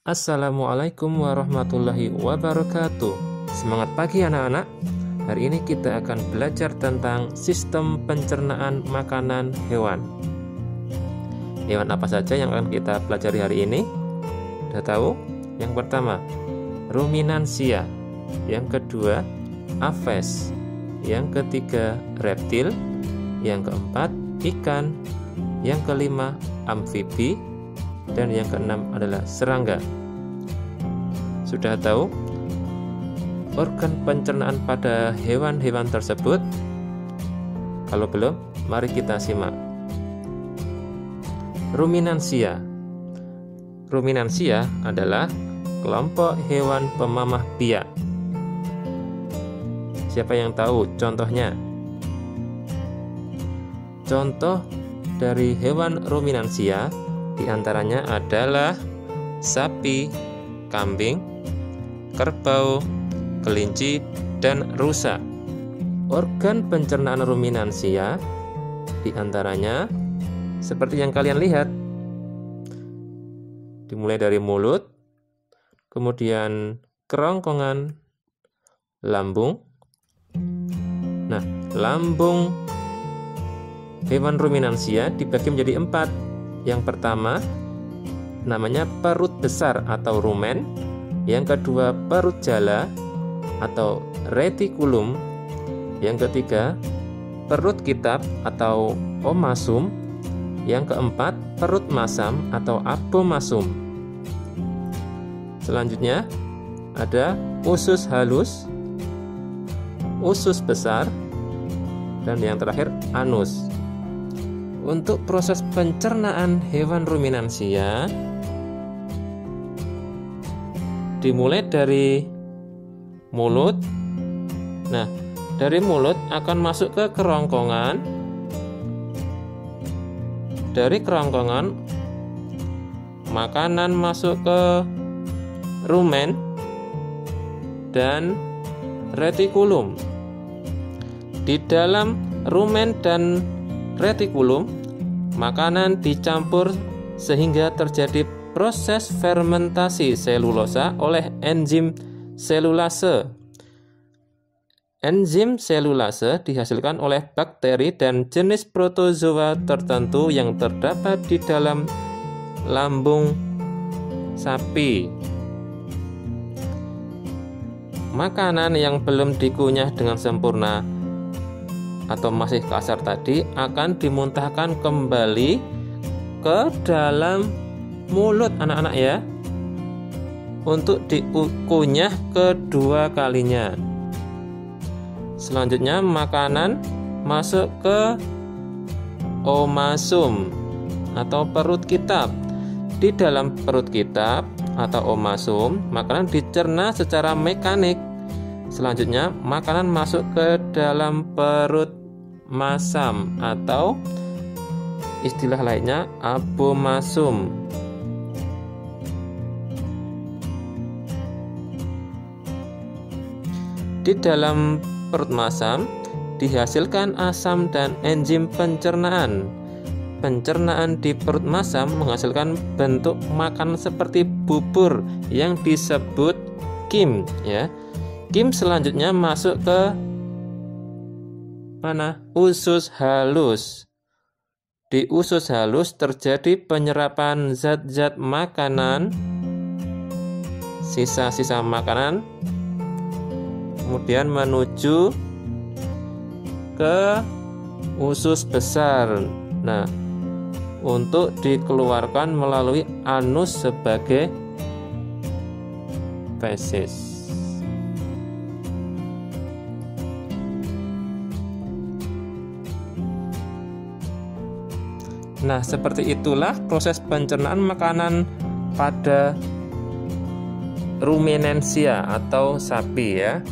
Assalamualaikum warahmatullahi wabarakatuh. Semangat pagi anak-anak. Hari ini kita akan belajar tentang sistem pencernaan makanan hewan. Hewan apa saja yang akan kita pelajari hari ini? Sudah tahu? Yang pertama, ruminansia. Yang kedua, aves. Yang ketiga, reptil. Yang keempat, ikan. Yang kelima, amfibi. Dan yang keenam adalah serangga. Sudah tahu organ pencernaan pada hewan-hewan tersebut? Kalau belum, mari kita simak. Ruminansia. Ruminansia adalah kelompok hewan pemamah biak. Siapa yang tahu contohnya? Contoh dari hewan ruminansia di antaranya adalah sapi, kambing, kerbau, kelinci, dan rusa. Organ pencernaan ruminansia di antaranya seperti yang kalian lihat. Dimulai dari mulut, kemudian kerongkongan, lambung. Nah, lambung hewan ruminansia dibagi menjadi 4. Yang pertama namanya perut besar atau rumen. Yang kedua perut jala atau retikulum. Yang ketiga perut kitab atau omasum. Yang keempat perut masam atau abomasum. Selanjutnya ada usus halus, usus besar, dan yang terakhir anus. Untuk proses pencernaan hewan ruminansia dimulai dari mulut. Nah, dari mulut akan masuk ke kerongkongan. Dari kerongkongan makanan masuk ke rumen dan retikulum. Di dalam rumen dan retikulum, makanan dicampur sehingga terjadi proses fermentasi selulosa oleh enzim selulase. Enzim selulase dihasilkan oleh bakteri dan jenis protozoa tertentu yang terdapat di dalam lambung sapi. Makanan yang belum dikunyah dengan sempurna atau masih kasar tadi akan dimuntahkan kembali ke dalam mulut anak-anak ya, untuk dikunyah kedua kalinya. Selanjutnya makanan masuk ke omasum atau perut kitab. Di dalam perut kitab atau omasum, makanan dicerna secara mekanik. Selanjutnya makanan masuk ke dalam perut masam atau istilah lainnya abomasum. Di dalam perut masam dihasilkan asam dan enzim pencernaan. Pencernaan di perut masam menghasilkan bentuk makanan seperti bubur yang disebut kim ya. Kim selanjutnya masuk ke mana? Usus halus. Di usus halus terjadi penyerapan zat-zat makanan, sisa-sisa makanan, kemudian menuju ke usus besar. Nah, untuk dikeluarkan melalui anus sebagai feses. Nah, seperti itulah proses pencernaan makanan pada ruminansia atau sapi ya.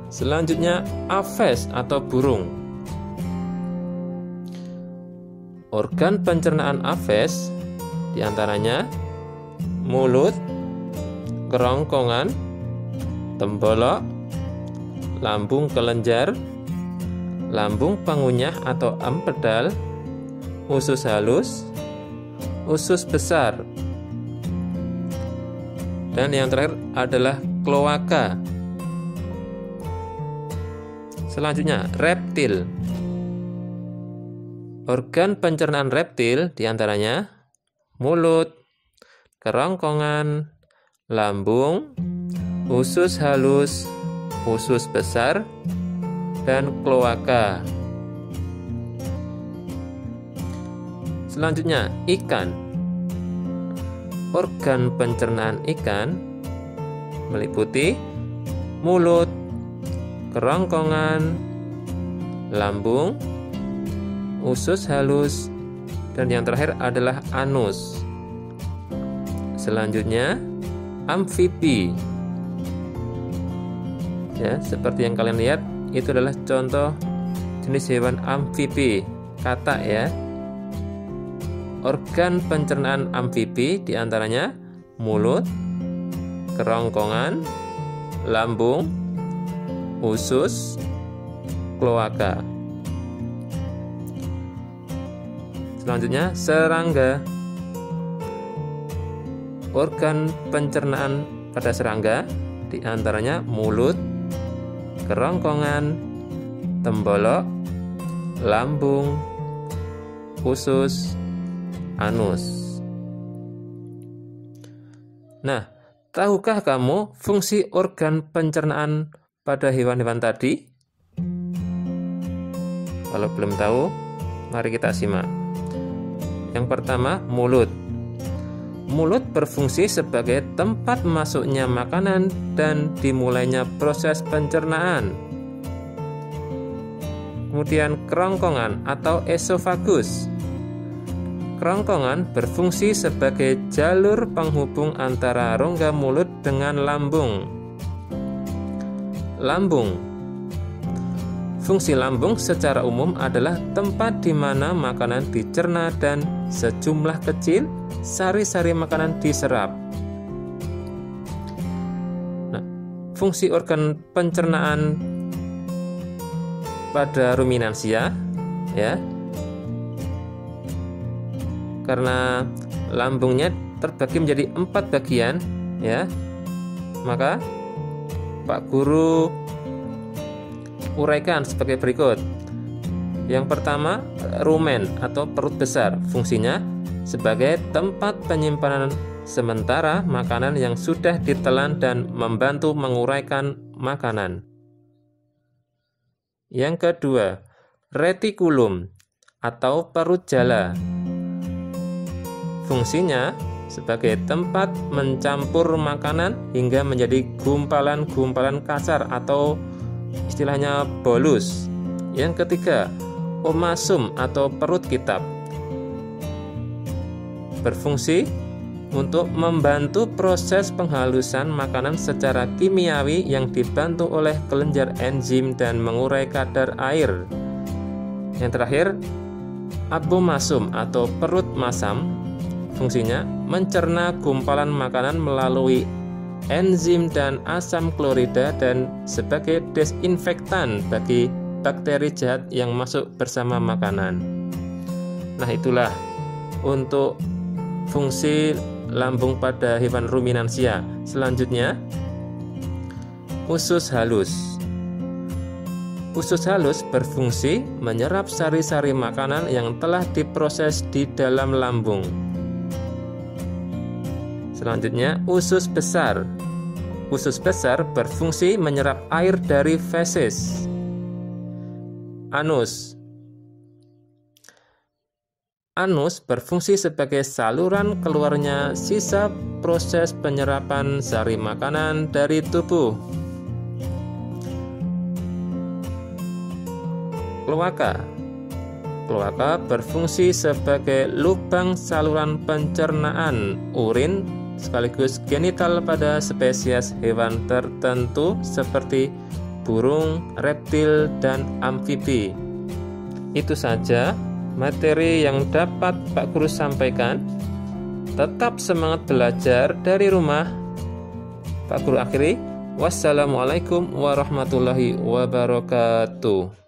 Selanjutnya aves atau burung. Organ pencernaan aves diantaranya mulut, kerongkongan, tembolok, lambung kelenjar, lambung pengunyah atau empedal, usus halus, usus besar, Dan yang terakhir adalah kloaka. Selanjutnya, reptil. Organ pencernaan reptil diantaranya mulut, kerongkongan, lambung, usus halus, usus besar, dan kloaka. Selanjutnya, ikan. Organ pencernaan ikan meliputi mulut, kerongkongan, lambung, usus halus, dan yang terakhir adalah anus. Selanjutnya, amfibi. Ya, seperti yang kalian lihat, itu adalah contoh jenis hewan amfibi, katak ya. Organ pencernaan amfibi diantaranya mulut, kerongkongan, lambung, usus, kloaka. Selanjutnya, serangga. Organ pencernaan pada serangga diantaranya mulut, kerongkongan, tembolok, lambung, usus, anus. Nah, tahukah kamu fungsi organ pencernaan pada hewan-hewan tadi? Kalau belum tahu, mari kita simak. Yang pertama, mulut. Mulut berfungsi sebagai tempat masuknya makanan dan dimulainya proses pencernaan. Kemudian kerongkongan atau esofagus. Kerongkongan berfungsi sebagai jalur penghubung antara rongga mulut dengan lambung. Lambung. Fungsi lambung secara umum adalah tempat di mana makanan dicerna dan sejumlah kecil sari-sari makanan diserap. Nah, fungsi organ pencernaan pada ruminansia ya. Karena lambungnya terbagi menjadi 4 bagian ya. Maka Pak Guru uraikan sebagai berikut. Yang pertama, rumen atau perut besar. Fungsinya sebagai tempat penyimpanan sementara makanan yang sudah ditelan dan membantu menguraikan makanan. Yang kedua, retikulum atau perut jala. Fungsinya sebagai tempat mencampur makanan hingga menjadi gumpalan-gumpalan kasar atau istilahnya bolus. Yang ketiga, omasum atau perut kitab. Berfungsi untuk membantu proses penghalusan makanan secara kimiawi yang dibantu oleh kelenjar enzim dan mengurai kadar air. Yang terakhir, abomasum atau perut masam. Fungsinya mencerna gumpalan makanan melalui enzim dan asam klorida dan sebagai desinfektan bagi bakteri jahat yang masuk bersama makanan. Nah, itulah untuk fungsi lambung pada hewan ruminansia. Selanjutnya, usus halus. Usus halus berfungsi menyerap sari-sari makanan yang telah diproses di dalam lambung. Selanjutnya, usus besar. Usus besar berfungsi menyerap air dari feses. Anus. Anus berfungsi sebagai saluran keluarnya sisa proses penyerapan sari makanan dari tubuh. Kloaka. Kloaka berfungsi sebagai lubang saluran pencernaan urin sekaligus genital pada spesies hewan tertentu seperti burung, reptil, dan amfibi. Itu saja materi yang dapat Pak Guru sampaikan. Tetap semangat belajar dari rumah. Pak Guru akhiri. Wassalamualaikum warahmatullahi wabarakatuh.